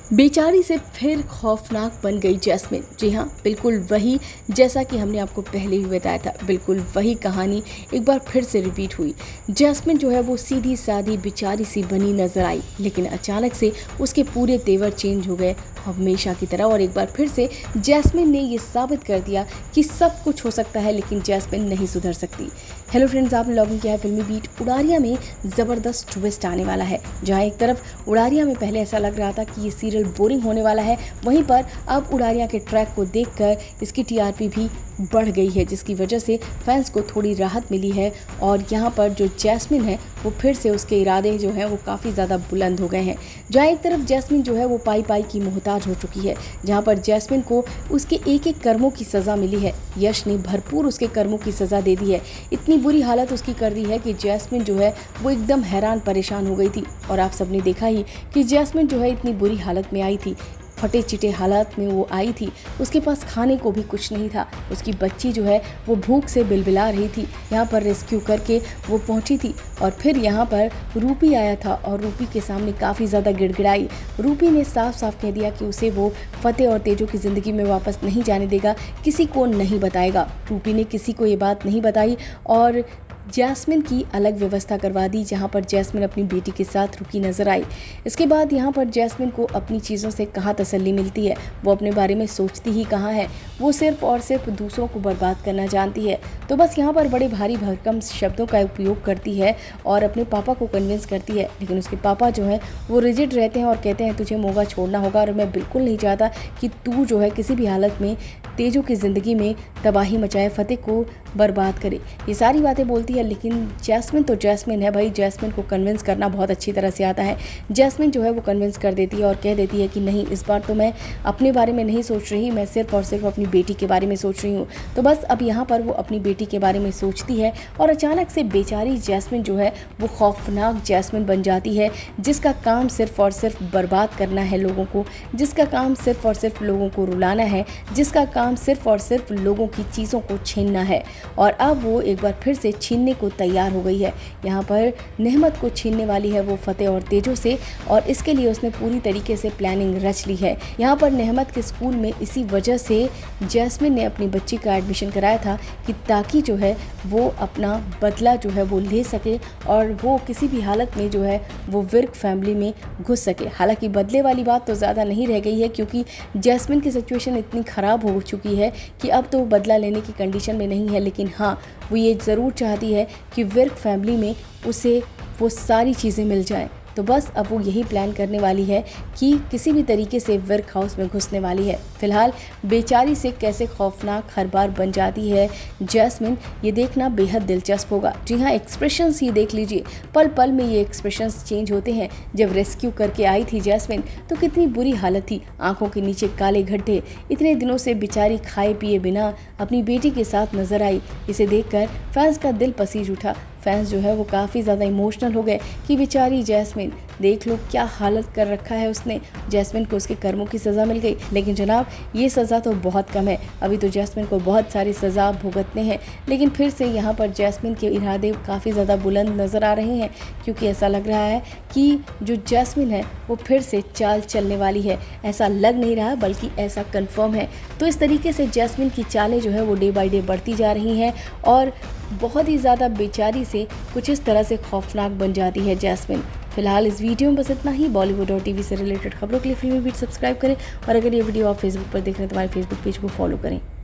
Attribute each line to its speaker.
Speaker 1: बेचारी से फिर खौफनाक बन गई जैस्मिन। जी हाँ, बिल्कुल वही, जैसा कि हमने आपको पहले भी बताया था, बिल्कुल वही कहानी एक बार फिर से रिपीट हुई। जैस्मिन जो है वो सीधी सादी बेचारी सी बनी नजर आई, लेकिन अचानक से उसके पूरे तेवर चेंज हो गए हमेशा की तरह, और एक बार फिर से जैस्मिन ने ये साबित कर दिया कि सब कुछ हो सकता है लेकिन जैस्मिन नहीं सुधर सकती। हेलो फ्रेंड्स, आपने लॉगिन किया है फिल्मी बीट। उड़ारिया में ज़बरदस्त ट्विस्ट आने वाला है। जहाँ एक तरफ उड़ारिया में पहले ऐसा लग रहा था कि ये सीरियल बोरिंग होने वाला है, वहीं पर अब उड़ारिया के ट्रैक को देखकर इसकी टीआरपी भी बढ़ गई है, जिसकी वजह से फैंस को थोड़ी राहत मिली है। और यहाँ पर जो जैस्मिन है वो फिर से उसके इरादे जो हैं वो काफ़ी ज़्यादा बुलंद हो गए हैं। जहाँ एक तरफ जैस्मिन जो है वो पाई पाई की मोहताज हो चुकी है, जहाँ पर जैस्मिन को उसके एक एक कर्मों की सज़ा मिली है। यश ने भरपूर उसके कर्मों की सज़ा दे दी है। इतनी बुरी हालत उसकी कर दी है कि जैस्मिन जो है वो एकदम हैरान परेशान हो गई थी। और आप सबने देखा ही कि जैस्मिन जो है इतनी बुरी हालत में आई थी, फटे चिटे हालात में वो आई थी। उसके पास खाने को भी कुछ नहीं था। उसकी बच्ची जो है वो भूख से बिलबिला रही थी। यहाँ पर रेस्क्यू करके वो पहुंची थी, और फिर यहाँ पर रूपी आया था और रूपी के सामने काफ़ी ज़्यादा गिड़गिड़ाई। रूपी ने साफ साफ कह दिया कि उसे वो फतेह और तेजो की ज़िंदगी में वापस नहीं जाने देगा, किसी को नहीं बताएगा। रूपी ने किसी को ये बात नहीं बताई और जैस्मिन की अलग व्यवस्था करवा दी, जहां पर जैस्मिन अपनी बेटी के साथ रुकी नजर आई। इसके बाद यहां पर जैस्मिन को अपनी चीज़ों से कहाँ तसल्ली मिलती है, वो अपने बारे में सोचती ही कहाँ है। वो सिर्फ और सिर्फ दूसरों को बर्बाद करना जानती है। तो बस यहाँ पर बड़े भारी भरकम शब्दों का उपयोग करती है और अपने पापा को कन्विंस करती है, लेकिन उसके पापा जो है वो रिजिड रहते हैं और कहते हैं तुझे मोगा छोड़ना होगा, और मैं बिल्कुल नहीं चाहता कि तू जो है किसी भी हालत में तेजो की ज़िंदगी में तबाही मचाए, फतेह को बर्बाद करे। ये सारी बातें बोलती है, लेकिन जैस्मिन तो जैस्मिन है भाई, जैस्मिन को कन्विंस करना बहुत अच्छी तरह से आता है। जैस्मिन जो है वो कन्विंस कर देती है और कह देती है कि नहीं, इस बार तो मैं अपने बारे में नहीं सोच रही, मैं सिर्फ और सिर्फ अपनी बेटी के बारे में सोच रही हूँ। तो बस अब यहाँ पर वो अपनी बेटी के बारे में सोचती है, और अचानक से बेचारी जैस्मिन जो है वो खौफनाक जैस्मिन बन जाती है, जिसका काम सिर्फ और सिर्फ बर्बाद करना है लोगों को, जिसका काम सिर्फ और सिर्फ लोगों को रुलाना है, जिसका काम सिर्फ और सिर्फ लोगों की चीज़ों को छीनना है। और अब वो एक बार फिर से छीनने को तैयार हो गई है। यहाँ पर नेहमत को छीनने वाली है वो फतेह और तेजो से, और इसके लिए उसने पूरी तरीके से प्लानिंग रच ली है। यहाँ पर नेहमत के स्कूल में इसी वजह से जैस्मिन ने अपनी बच्ची का एडमिशन कराया था कि ताकि जो है वो अपना बदला जो है वो ले सके, और वो किसी भी हालत में जो है वो विर्क फैमिली में घुस सके। हालांकि बदले वाली बात तो ज़्यादा नहीं रह गई है, क्योंकि जैस्मिन की सिचुएशन इतनी ख़राब हो चुकी है कि अब तो बदला लेने की कंडीशन में नहीं है। लेकिन हाँ, वो ये ज़रूर चाहती है कि विर्क फैमिली में उसे वो सारी चीज़ें मिल जाएं। तो बस अब वो यही प्लान करने वाली है कि किसी भी तरीके से विर्क हाउस में घुसने वाली है। फिलहाल बेचारी से कैसे खौफनाक हर बार बन जाती है जैस्मिन, ये देखना बेहद दिलचस्प होगा। जी हाँ, एक्सप्रेशंस ही देख लीजिए, पल पल में ये एक्सप्रेशंस चेंज होते हैं। जब रेस्क्यू करके आई थी जैस्मिन तो कितनी बुरी हालत थी, आंखों के नीचे काले गड्ढे। इतने दिनों से बेचारी खाए पिए बिना अपनी बेटी के साथ नजर आई। इसे देखकर फैंस का दिल पसीज उठा। फैंस जो है वो काफ़ी ज़्यादा इमोशनल हो गए कि बेचारी जैस्मिन, देख लो क्या हालत कर रखा है उसने। जैस्मिन को उसके कर्मों की सज़ा मिल गई, लेकिन जनाब ये सज़ा तो बहुत कम है, अभी तो जैस्मिन को बहुत सारी सज़ा भुगतने हैं। लेकिन फिर से यहाँ पर जैस्मिन के इरादे काफ़ी ज़्यादा बुलंद नज़र आ रहे हैं, क्योंकि ऐसा लग रहा है कि जो जैस्मिन है वो फिर से चाल चलने वाली है। ऐसा लग नहीं रहा बल्कि ऐसा कन्फर्म है। तो इस तरीके से जैस्मिन की चालें जो है वो डे बाई डे बढ़ती जा रही हैं, और बहुत ही ज़्यादा बेचारी से कुछ इस तरह से खौफनाक बन जाती है जैस्मिन। फिलहाल इस वीडियो में बस इतना ही। बॉलीवुड और टीवी से रिलेटेड खबरों के लिए फिल्मी बीट सब्सक्राइब करें, और अगर ये वीडियो आप फेसबुक पर देख रहे हैं तो हमारे फेसबुक पेज को फॉलो करें।